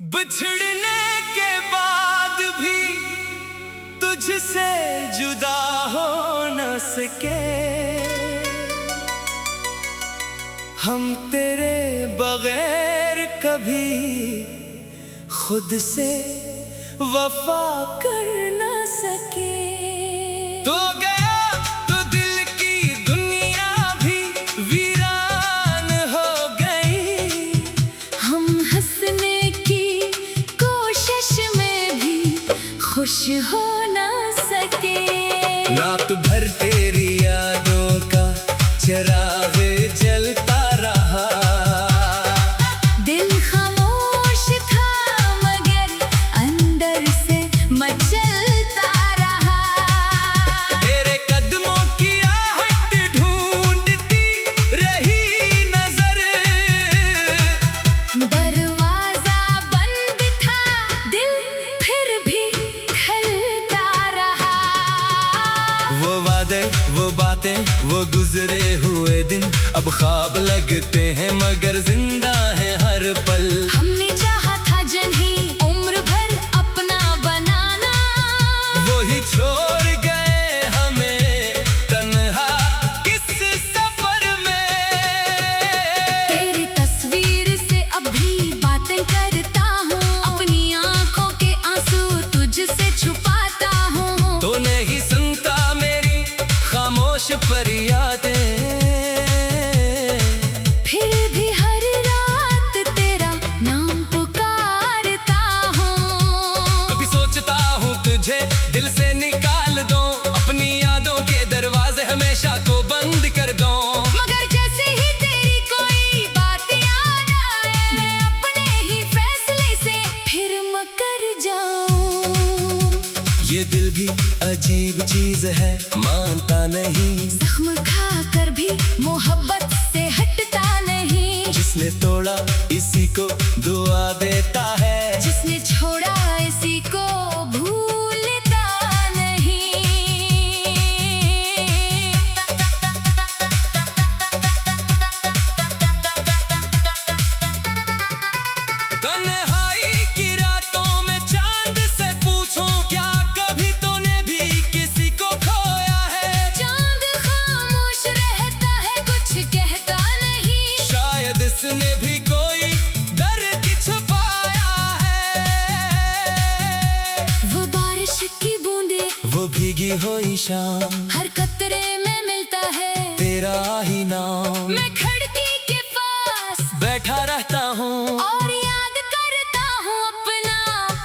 बिछड़ने के बाद भी तुझसे जुदा हो न सके, हम तेरे बगैर कभी खुद से वफा कर न सके। तो गया तो दिल की दुनिया भी वीरान हो गई, हम हंसने की कोशिश में भी खुश हो न सके। रात भर तेरी यादों का चिराग जलता रहा, दिल खामोश था मगर अंदर से मचलता रहा। तेरे कदमों की आहट ढूंढती रही नजर, दरवाजा बंद था दिल फिर भी खलता रहा। वो वादे वो बातें वो गुजरे हुए दिन अब ख्वाब लगते हैं मगर जिंदा है हर पल। हमने चाहा था जिन्हें उम्र भर अपना बनाना, वो ही छोड़ गए हमें तन्हा किस सफर में। तेरी तस्वीर से अब भी बातें करता हूँ, अपनी आंखों के आंसू तुझसे छुपाता हूँ। तो नहीं सुनता मेरी खामोश फरियादें, फिर भी हर रात तेरा नाम पुकारता हूँ। कभी सोचता हूँ तुझे दिल से निकाल दूं, अपनी यादों के दरवाजे हमेशा को बंद कर दूं। मगर जैसे ही तेरी कोई बात याद आए, मैं अपने ही फैसले से फिर मुकर जाऊं। ये दिल भी अजीब चीज है मानता नहीं, जख्म खा कर भी मोहब्बत से हटता नहीं। जिसने तोड़ा इसी को दुआ देता है, जिसने छोड़ा इसी को भूलता नहीं। तन्हाई की रातों में चांद से पूछूं क्या कभी तूने भी किसी को खोया है। चांद खामोश रहता है कुछ कहता नहीं, शायद इसने भी कोई दर्द छुपाया है। वो बारिश की बूंदे वो भीगी हुई शाम हर कतरे में मिलता है तेरा ही नाम, मैं खिड़की के पास बैठा रहता हूँ और याद करता हूँ अपना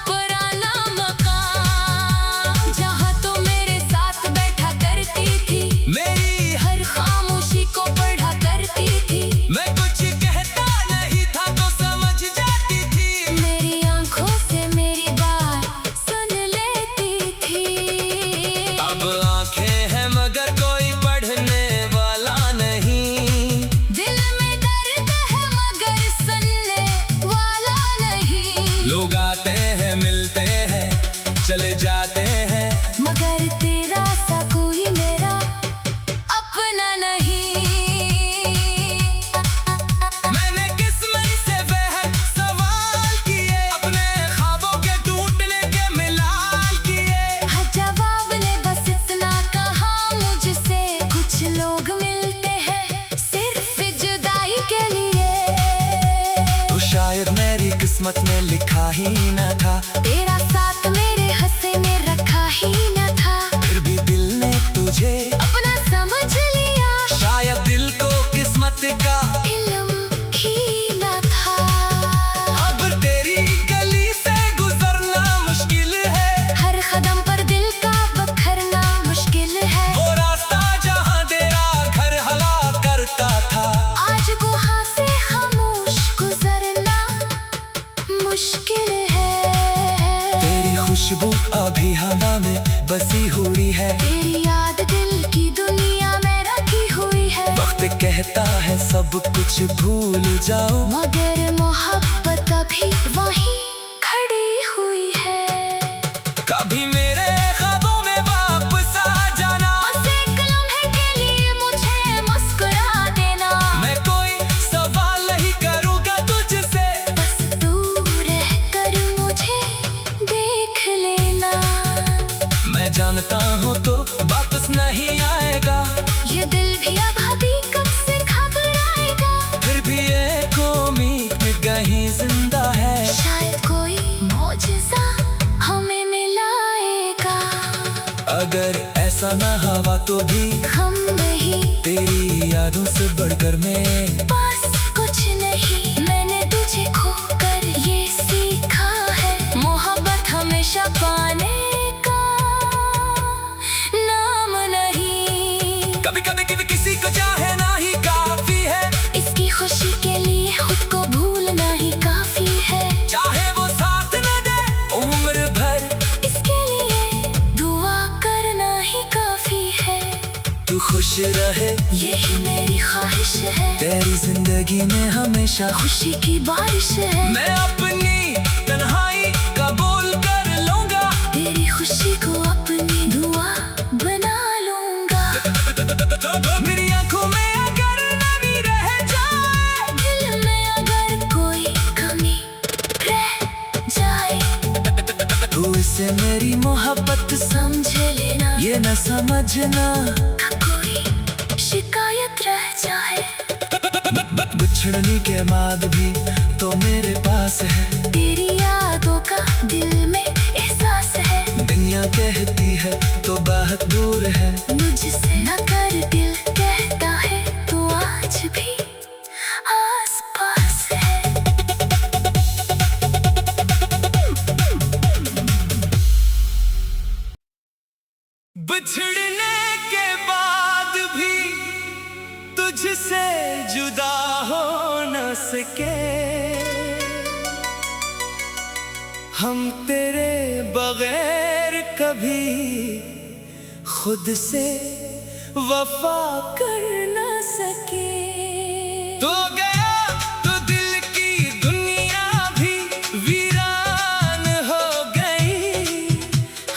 पुराना मकान, जहाँ तो मेरे साथ बैठा करती थी, मेरी। हर खामोशी को पढ़ा करती थी। मैं कुछ कहता नहीं था तो समझ जाती थी, मेरी आंखों से मेरी बात सुन लेती थी। अब आंखें हैं मगर कोई पढ़ने वाला नहीं, दिल में दर्द है मगर सुनने वाला नहीं। लोग आते हैं मिलते हैं चले जाते हैं, मगर तेरा सा कोई मेरा अपना नहीं। मैंने किस्मत से बेहद सवाल किए, अपने ख्वाबों के टूटने के मिलाल किए। हर जवाब ने बस इतना कहा मुझसे, कुछ लोग मिलते हैं सिर्फ जुदाई के लिए। तो शायद मेरी किस्मत में लिखा ही न था, तेरा साथ मेरे हंसे में रखा ही न था, फिर भी दिल ने तुझे अपना समझ लिया। शायद दिल को किस्मत का इल्म ही न था। अब तेरी गली से गुजरना मुश्किल है, हर कदम पर दिल का बखरना मुश्किल है। वो रास्ता जहाँ तेरा घर हला करता था, आज गुहा से खामोश गुजरना मुश्किल है। तेरी खुशबू अभी हवा में बसी हुई है, तेरी याद दिल की दुनिया में रखी हुई है। वक्त कहता है सब कुछ भूल जाओ, मगर मोहब्बत अभी वहीं खड़ी हुई है। कभी मेरे ख्वाबों में वापस आ जाना, बस एक लम्हे के लिए मुझे मुस्कुरा देना। मैं कोई सवाल नहीं करूँगा तुझसे, बस तू रह कर जानता हूँ तो वापस नहीं आएगा। ये दिल भी अब अभी कब से घबराएगा। फिर भी एक उम्मीद कहीं जिंदा है। शायद कोई मौजज़ा हमें मिलाएगा। अगर ऐसा ना हवा तो भी हम नहीं, तेरी यादों से बढ़कर मैं बस कुछ नहीं। मैंने तुझे खोकर ये सीखा है, मोहब्बत हमेशा पाने का नाम नहीं। कभी कभी किसी को चाहे ना ही काफी है। इसकी खुशी के लिए खुद को भूलना ही काफी है। चाहे वो साथ न दे उम्र भर, इसके लिए दुआ करना ही काफी है। तू खुश रहे यही मेरी ख्वाहिश है। तेरी जिंदगी में हमेशा खुशी की बारिश है। मैं अपनी तन्हाई कबूल कर लूंगा। तेरी खुशी को अपनी दुआ बना लूंगा। मेरी आंखों में अगर नमी रह जाए, दिल में अगर कोई कमी रह जाए, तू इसे मेरी मोहब्बत समझ लेना। ये न समझना कोई शिकायत रह जाए, बिछड़ने के बाद भी तो मेरे पास है। तेरी यादों का दिल में एहसास है। दुनिया कहती है तो बहुत दूर है, मुझसे न कर दिल कहता है तो आज भी आस पास है। बिछड़ने के बाद भी तुझसे जुदा हो न सके। हम तेरे बगैर कभी खुद से वफा कर न सके। तो गया तो दिल की दुनिया भी वीरान हो गई।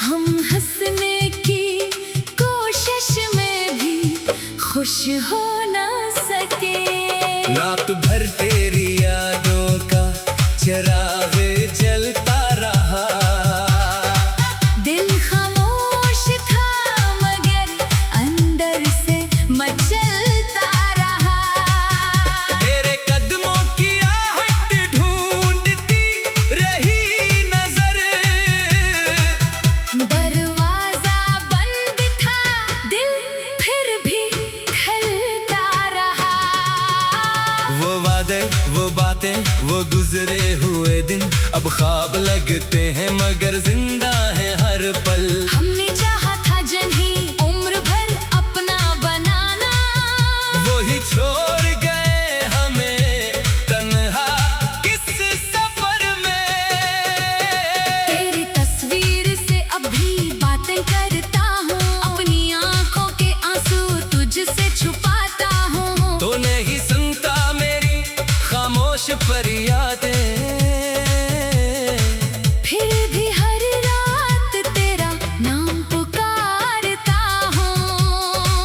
हम हंसने की कोशिश में भी खुश हो न सके। रात भर तेरी यादों का चिराग जलता रहा। दिल खामोश था मगर अंदर से मचलता रहा। तेरे कदमों की आहट ढूंढती रही नजर। दरवाजा बंद था, दिल फिर भी खलता रहा। वो वादे वो बातें वो गुजरे हुए दिन अब ख्वाब लगते हैं मगर जिंदा है हर पल। हमने चाहा था जिन्हें उम्र भर अपना बनाना, वो ही छोड़ गए हमें तन्हा किस सफर में। तेरी तस्वीर से अभी बातें करता हूँ, अपनी आंखों के आंसू तुझसे छुपाता हूँ। तो नहीं सुनता मेरी खामोश फरियादें, फिर भी हर रात तेरा नाम पुकारता हूँ।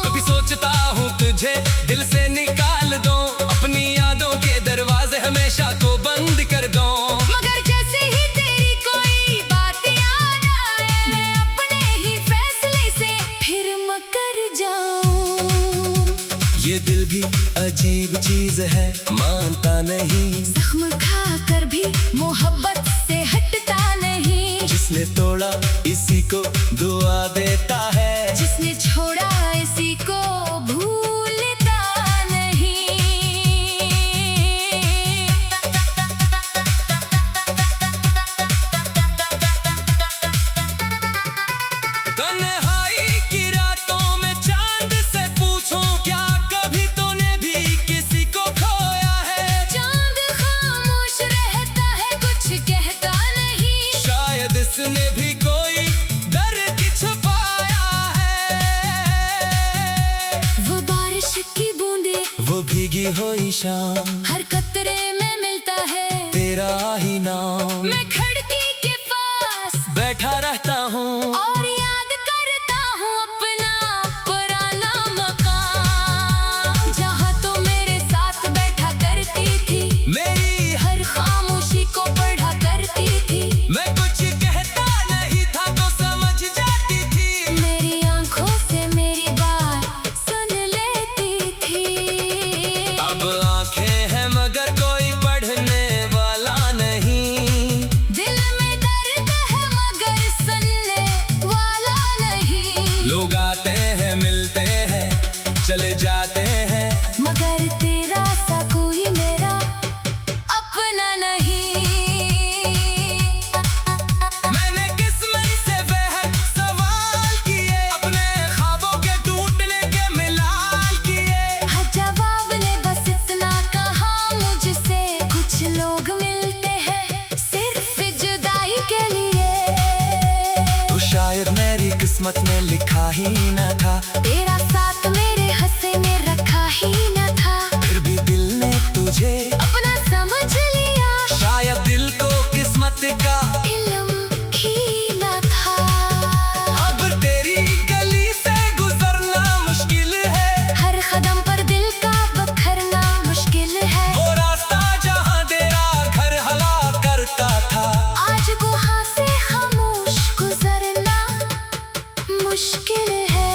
कभी सोचता हूँ तुझे दिल से निकाल दूं, अपनी यादों के दरवाजे हमेशा को बंद कर दूं। मगर जैसे ही तेरी कोई बात याद आए, मैं अपने ही फैसले से फिर मुकर जाऊं। ये दिल भी अजीब चीज है, मानता नहीं। जख्म खाकर भी मोहब्बत से हटता नहीं। जिसने तोड़ा इसी को दुआ देता है। जिसने छोड़ा इसी को भूलता नहीं। तन्हाई की रातों में चांद से पूछूं, क्या कभी तूने भी किसी को खोया है। चांद खामोश रहता है, कुछ कहता नहीं। शायद इसने भी कोई दर्द छुपाया है। वो बारिश की बूंदे, वो भीगी हुई शाम, हर कतरे में मिलता है तेरा ही नाम। मैं खिड़की के पास बैठा रहता हूँ और याद करता हूँ अपना पुराना मकान, जहाँ तो मेरे साथ बैठा करती थी, मेरी हर खामोशी को पढ़ा करती थी। मैं कुछ कहता नहीं था तो समझ जाती थी। किस्मत में लिखा ही न था। तेरा साथ मेरे हंसे में रखा ही न था। फिर भी दिल ने तुझे अपना समझ लिया, शायद दिल को किस्मत का इल्म ही न था। अब तेरी गली से गुजरना मुश्किल है, हर कदम पर दिल का बखरना मुश्किल है। वो रास्ता जहाँ तेरा घर हला करता था, आज गुहा से खामोश गुजरना मुश्किल है।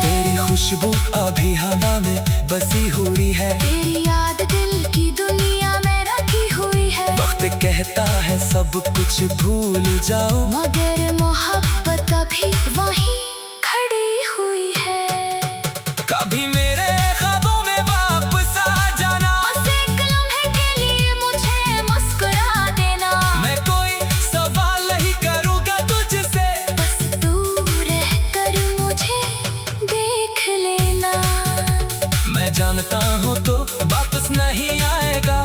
तेरी खुशबू अभी हवा में बसी हुई है, तेरी याद दिल की दुनिया में रखी हुई है। वक्त कहता है सब कुछ भूल जाओ, मगर मोहब्बत अभी वहीं खड़ी हुई है। कभी मेरे ख्वाबों में वापस आ जाना, बस एक लम्हे के लिए मुझे मुस्कुरा देना। मैं कोई सवाल नहीं करूँगा तुझसे, बस दूर रहकर मुझे देख लेना। मैं जानता हूँ तो वापस नहीं आएगा,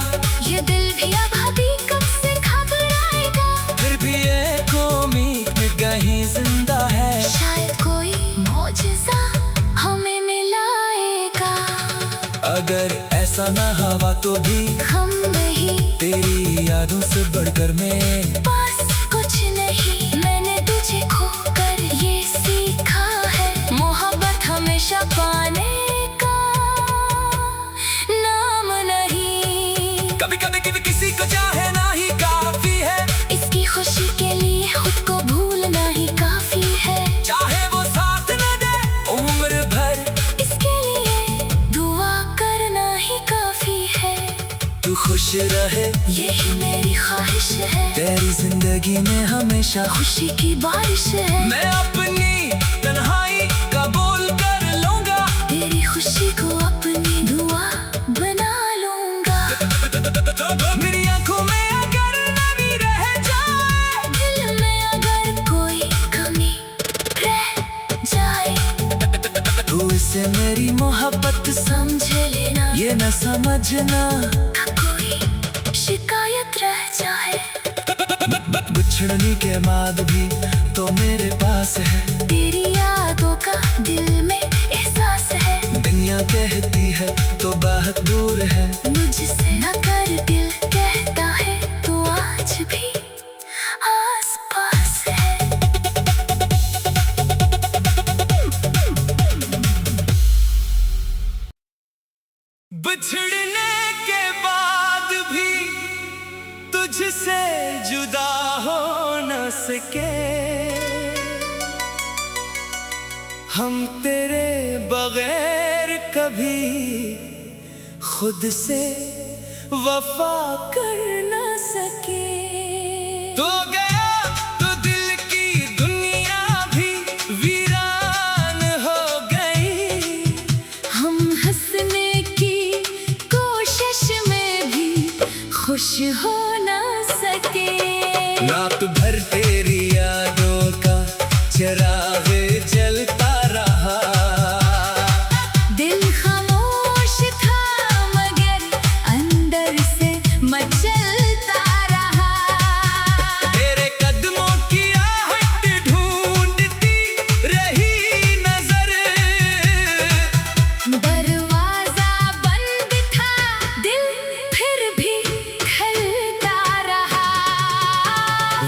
ये दिल भी अब हकीकत से घबराएगा। फिर भी एक उम्मीद कहीं जिंदा है, शायद कोई मौजज़ा हमें मिलाएगा। अगर ऐसा ना हवा तो भी हम नहीं, तेरी यादों से बढ़कर मैं बस कुछ नहीं। मैंने तुझे खोकर ये सीखा है, मोहब्बत हमेशा पाने का नाम नहीं। कभी कभी किसी को चाहे ना ही काफी है, इसकी खुशी के लिए खुद को भूलना ही काफी है। चाहे वो साथ न दे उम्र भर, इसके लिए दुआ करना ही काफी है। तू खुश रहे यही मेरी ख्वाहिश है, तेरी जिंदगी में हमेशा खुशी की बारिश है। मैं अपनी तन्हाई कबूल कर लूंगा, तेरी खुशी को अपनी दुआ बना लूंगा। मेरी आंखों में अगर नमी रह जाए, दिल में अगर कोई कमी रह जाए, तू इसे मेरी मोहब्बत समझ लेना। ये न समझना, कोई शिकायत रह जाए, बिछड़ने के बाद भी तो मेरे पास है, तेरी यादों का दिल में एहसास है। दुनिया कहती है तो बहुत दूर है, मुझसे न कर दिल कहता है, तो आज भी आस पास है। बिछड़ने के बाद भी तुझसे जुदा हो न सके, हम तेरे बगैर कभी खुद से वफा कर न सके। तो गया तो दिल की दुनिया भी वीरान हो गई, हम हंसने की कोशिश में भी खुश हो न सके। रात भर तेरी यादों का चिराग जलता रहा, दिल खामोश था मगर अंदर से मचलता रहा। तेरे कदमों की आहट ढूंढती रही नजर, दरवाजा बंद था, दिल फिर भी खलता रहा।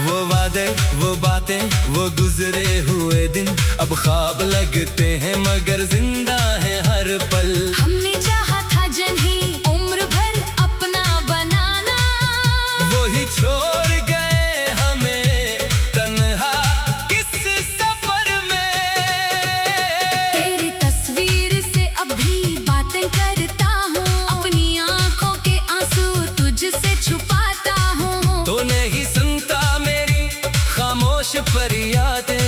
वो वादे वो बातें वो गुजरे हुए दिन अब ख्वाब लगते हैं मगर जिंदा है हर पल। हमने चाहा था जन्ही उम्र भर अपना बनाना, वही छोड़ गए हमें तन्हा किस सफर में। तेरी तस्वीर से अभी बातें करता हूँ, अपनी आंखों के आंसू तुझसे छुपाता हूँ। तो नहीं सुनता मेरी खामोश फरियादें,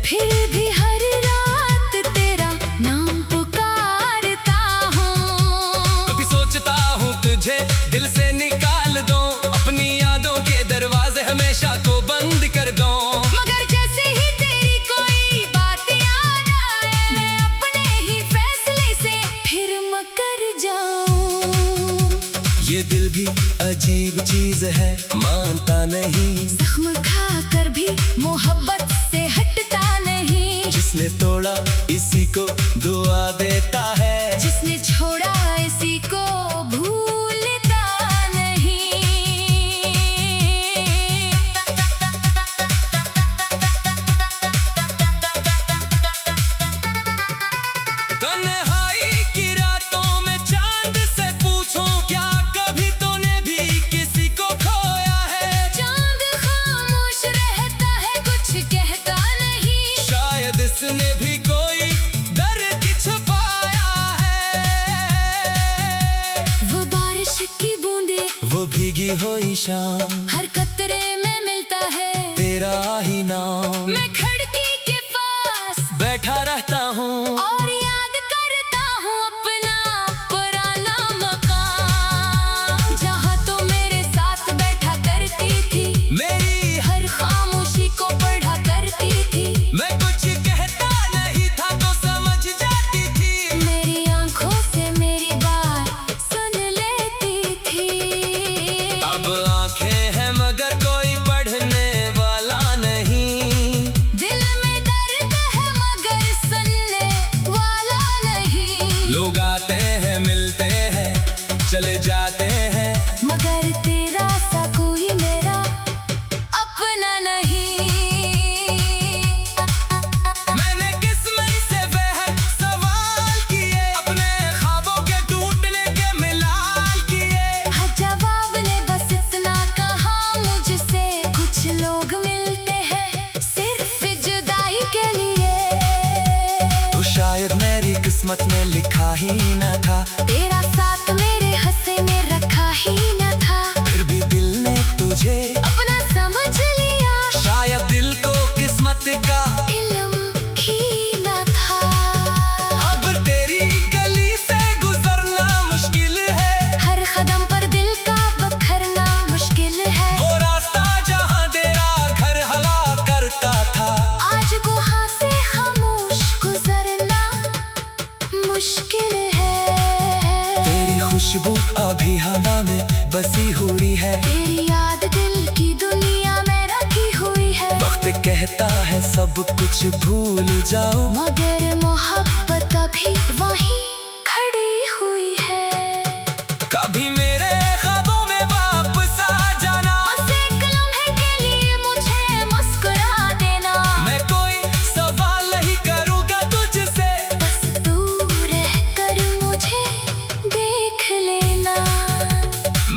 फिर भी हर रात तेरा नाम पुकारता हूँ। कभी सोचता हूँ तुझे दिल से निकाल दूं, अपनी यादों के दरवाजे हमेशा को बंद कर दूं। मगर जैसे ही तेरी कोई बात याद आए, मैं अपने ही फैसले से फिर मकर जाऊं। ये दिल भी अजीब चीज है, मानता नहीं। जख्म खा कर भी मोहब्बत से हटता नहीं। जिसने तोड़ा इसी को दुआ देता है। जिसने छोड़ा इसी को भूलता नहीं। तन्हाई की रातों में चांद से पूछूं, क्या कभी तूने भी किसी को खोया है? चांद खामोश रहता है, कुछ कहता नहीं। शायद इसने भी कोई दर्द छुपाया है। वो बारिश की बूंदे, वो भीगी हुई शाम, हर कतरे में मिलता है तेरा ही नाम। मैं खिड़की के पास बैठा रहता हूँ और याद करता हूँ अपना पुराना मकान, जहाँ तो मेरे साथ बैठा करती थी, मेरी। हर खामोशी को पढ़ा करती थी। मैं कुछ कहता नहीं था तो समझ जाती थी। मेरी आंखों से मेरी बात सुन लेती थी। अब आंखें हैं मगर कोई पढ़ने वाला नहीं। दिल में दर्द है मगर सुनने वाला नहीं। लोग आते हैं, मिलते हैं, चले जाते हैं, मगर तेरा सा कोई मेरा अपना नहीं। मैंने किस्मत से बेहद सवाल किए, अपने ख्वाबों के टूटने के मिलाल किए। हर जवाब ने बस इतना कहा मुझसे, कुछ लोग मिलते हैं सिर्फ जुदाई के लिए। तो शायद मेरी किस्मत में लिखा ही न था, तेरा साथ मेरे हंसे में रखा ही न था। फिर भी दिल ने तुझे अपना समझ लिया, शायद दिल को किस्मत का इल्म ही न था। अब तेरी गली से गुजरना मुश्किल है। हर कदम पर दिल का बखरना मुश्किल है। वो रास्ता जहाँ तेरा घर हवा करता था, आज गुहा से खामोश गुजरना मुश्किल है। तेरी खुशबू अभी हवा में बसी हुई है। तेरी याद दिल की दुनिया में रखी हुई है। वक्त कहता है सब कुछ भूल जाओ, मगर मोहब्बत अभी वहीं खड़ी हुई है। कभी मेरे ख्वाबों में वापस आ जाना। बस एक लम्हे के लिए मुझे मुस्कुरा देना। मैं कोई सवाल नहीं करूँगा तुझसे, बस दूर रहकर मुझे देख लेना।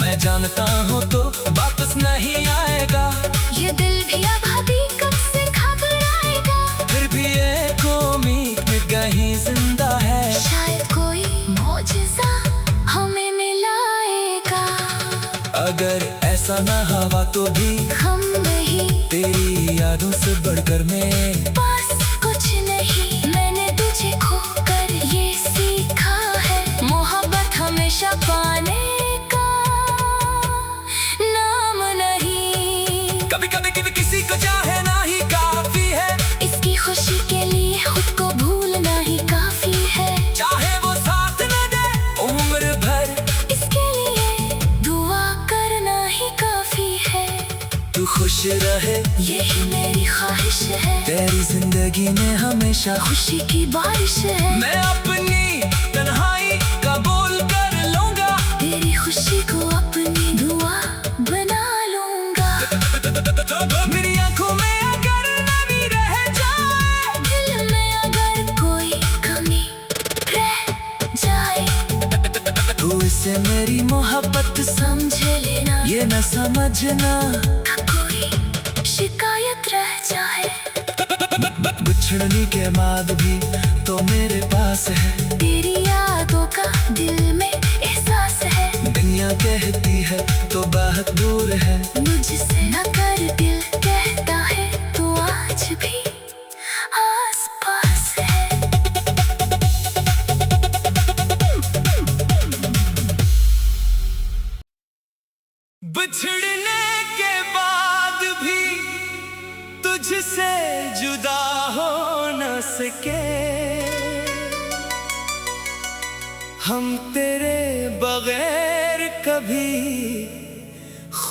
मैं जानता हूँ तो वापस नहीं आएगा। ये दिल भी अभी कब से घबराएगा। फिर भी एक उम्मीद कहीं जिंदा है। शायद कोई मौजज़ा हमें मिलाएगा। अगर ऐसा ना हवा तो भी हम नहीं, तेरी यादों से बढ़कर मैं बस कुछ नहीं। मैंने तुझे खोकर ये सीखा है, मोहब्बत हमेशा पाने का नाम नहीं। कभी कभी किसी को चाहे ना ही काफी है। इसकी खुशी के लिए खुद को भूलना ही काफी है। चाहे वो साथ न दे उम्र भर, इसके लिए दुआ करना ही काफी है। तू खुश रहे यही मेरी ख्वाहिश है, तेरी जिंदगी में हमेशा। खुशी की बारिश है। मैं अपनी तन्हाई कबूल कर लूंगा, तेरी खुशी को अपनी दुआ बना लूंगा। मेरी आंखों में अगर नमी रह जाए, दिल में अगर कोई कमी रह जाए, तू इसे मेरी मोहब्बत समझ लेना। ये न समझना कोई शिकायत रह जाए, बिछड़ने के बाद भी तो मेरे पास है। तेरी यादों का दिल में एहसास है। दुनिया कहती है तो बहुत दूर है, मुझसे न कर दिल कहता है, तू आज भी आस पास है। बिछड़ने के बाद भी तुझसे जुदा हो न सके, हम तेरे बगैर कभी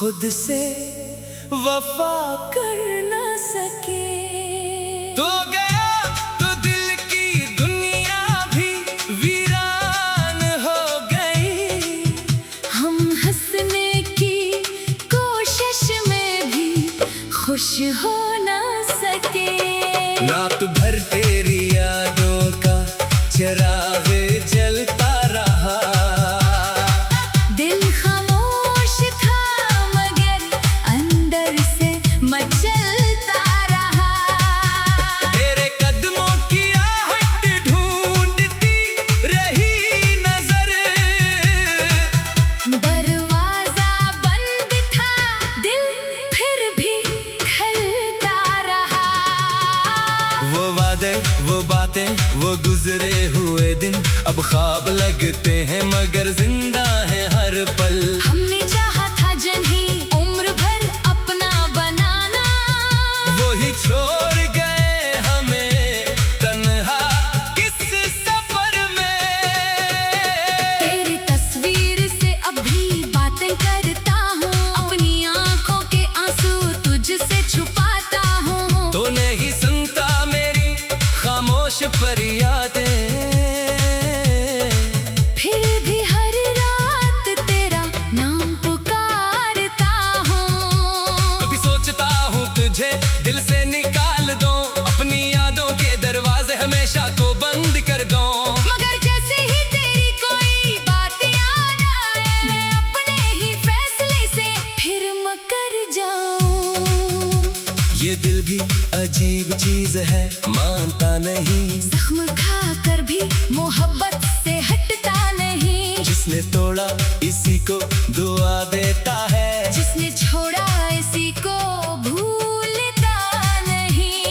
खुद से वफा कर न सके। तो गया तो दिल की दुनिया भी वीरान हो गई। हम हंसने की कोशिश में भी खुश हो न सके। रात भर तेरी यादों का चिराग जलता रहा। दिल खामोश था मगर अंदर से मचलता रहा। तेरे कदमों की आहट ढूंढती रही नजर। दरवाजा बंद था दिल फिर भी खलता रहा। वो वादे वो बातें वो गुजरे हुए दिन अब ख्वाब लगते हैं मगर जिंदा है हर पल। हमने चाहा था जिन्हें उम्र भर अपना बनाना, वही छोड़ गए हमें तन्हा किस सफर में। तेरी तस्वीर से अब भी बातें करता हूँ, अपनी आंखों के आंसू तुझसे छुपाता हूँ। तो नहीं सुनता मेरी खामोश फरियादें। फिर भी हर रात तेरा नाम पुकारता हूँ। कभी सोचता हूँ तुझे दिल से निकाल दूं, अपनी यादों के दरवाजे हमेशा को बंद कर दूं। मगर जैसे ही तेरी कोई बात याद आए, मैं अपने ही फैसले से फिर मुकर जाऊं। ये दिल भी अजीब चीज है मानता नहीं। जख्म खाकर भी मोहब्बत से हटता नहीं। जिसने तोड़ा इसी को दुआ देता है। जिसने छोड़ा इसी को भूलता नहीं।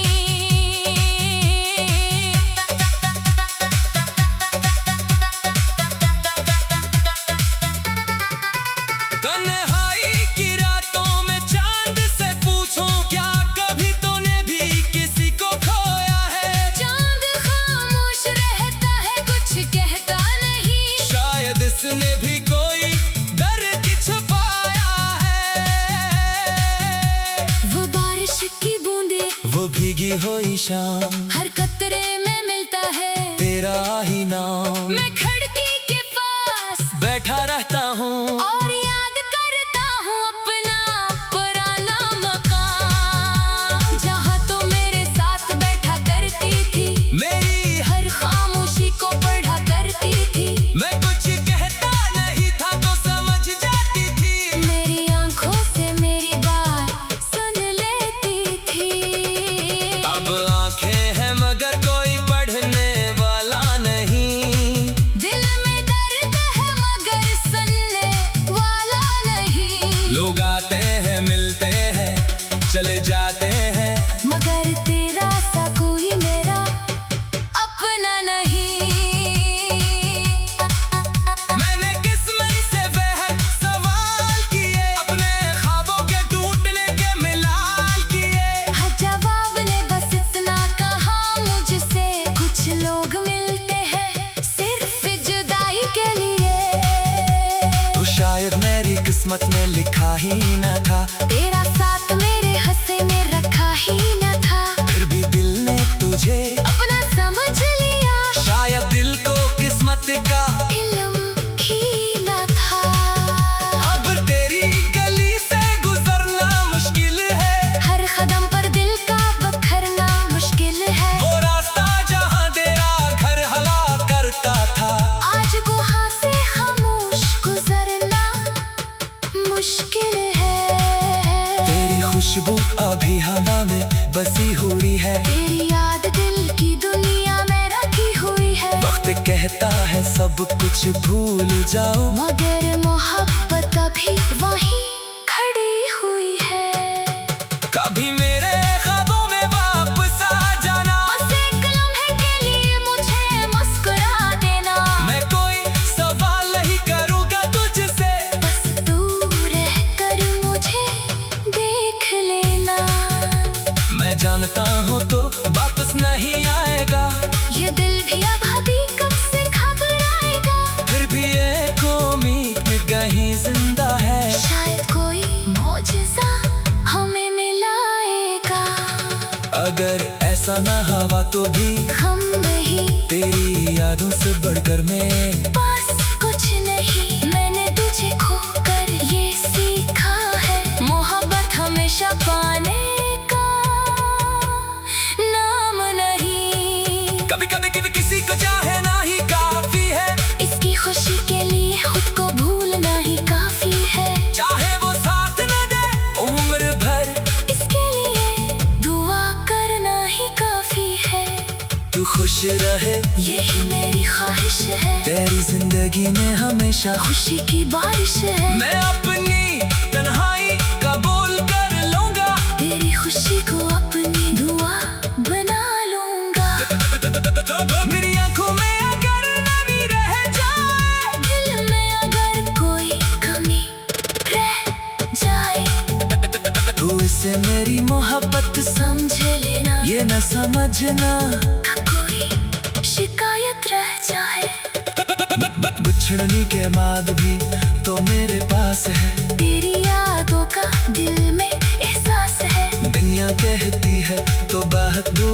तन्हाई की रातों में चांद से पूछूं क्या कभी तूने भी किसी को खोया है। चांद खामोश रहता है कुछ कहता नहीं। शायद इसने भी कोई दर्द छुपाया है। वो बारिश की बूंदे वो भीगी हुई शाम हर कतरे में मिलता है तेरा ही नाम। मैं खिड़की के पास बैठा रहता हूँ और याद करता हूँ अपना पुराना मकान, जहाँ तो मेरे साथ बैठा करती थी, मेरी। हर खामोशी को पढ़ा करती थी। मैं कुछ कहता नहीं था तो समझ जाती थी। मेरी आंखों से मेरी बात सुन लेती थी। अब आंखें हैं मगर कोई पढ़ने वाला नहीं। दिल में दर्द है मगर सुनने वाला नहीं। लोग आते हैं मिलते हैं चले जाते हैं, मगर तेरा सा कोई मेरा अपना नहीं। मैंने किस्मत से बेहद सवाल किए, अपने ख्वाबों के टूटने के मिलाल किए। हर जवाब ने बस इतना कहा मुझसे, कुछ लोग मिलते हैं सिर्फ जुदाई के लिए। तो शायद मेरी किस्मत में लिखा ही न था, तेरा साथ मेरे हंसे में रखा ही न था। फिर भी दिल ने तुझे अपना समझ लिया, शायद दिल को किस्मत का इल्म ही न था। अब तेरी गली से गुजरना मुश्किल है। हर कदम पर दिल का बखरना मुश्किल है। वो रास्ता जहाँ तेरा घर हला करता था, आज गुहा से खामोश गुजरना मुश्किल है। तेरी खुशबू अभी हवा में बसी हुई है। तेरी याद दिल की दुनिया में रखी हुई है। वक्त कहता है सब कुछ भूल जाओ, मगर मोहब्बत अभी वहीं खड़ी हुई है। कभी मेरे ख्वाबों में वापस आ जाना। बस एक लम्हे के लिए मुझे मुस्कुरा देना। मैं कोई सवाल नहीं करूँगा तुझसे, बस दूर रहकर मुझे देख लेना। मैं जानता हूँ तो वापस नहीं आएगा। ये दिल भी अब अभी कब से घबराएगा। फिर भी एक उम्मीद कहीं जिंदा है। शायद कोई अगर ऐसा ना हवा तो भी हम नहीं, तेरी यादों से बढ़कर मैं बस कुछ नहीं। मैंने तुझे खोकर ये सीखा है, मोहब्बत हमेशा पाने का नाम नहीं। कभी कभी किसी को चाहे ना ही काफी है, इसकी खुशी के लिए खुद को भूलना ही काफी है। चाहे वो साथ न दे उम्र भर, इसके लिए दुआ करना ही काफी है। तू खुश रहे यही मेरी ख्वाहिश है, तेरी जिंदगी में हमेशा खुशी की बारिश है। मैं अपनी तन्हाई कबूल कर लूंगा, तेरी खुशी को अपनी दुआ बना लूंगा। मेरी आंखों में अगर नमी रह जाए, दिल में अगर कोई कमी रह जाए, तू इसे मेरी मोहब्बत समझ लेना। ये न समझना कोई शिकायत रह जाए, बिछड़ने के बाद भी तो मेरे पास है। तेरी यादों का दिल में एहसास है। दुनिया कहती है तो बहुत दूर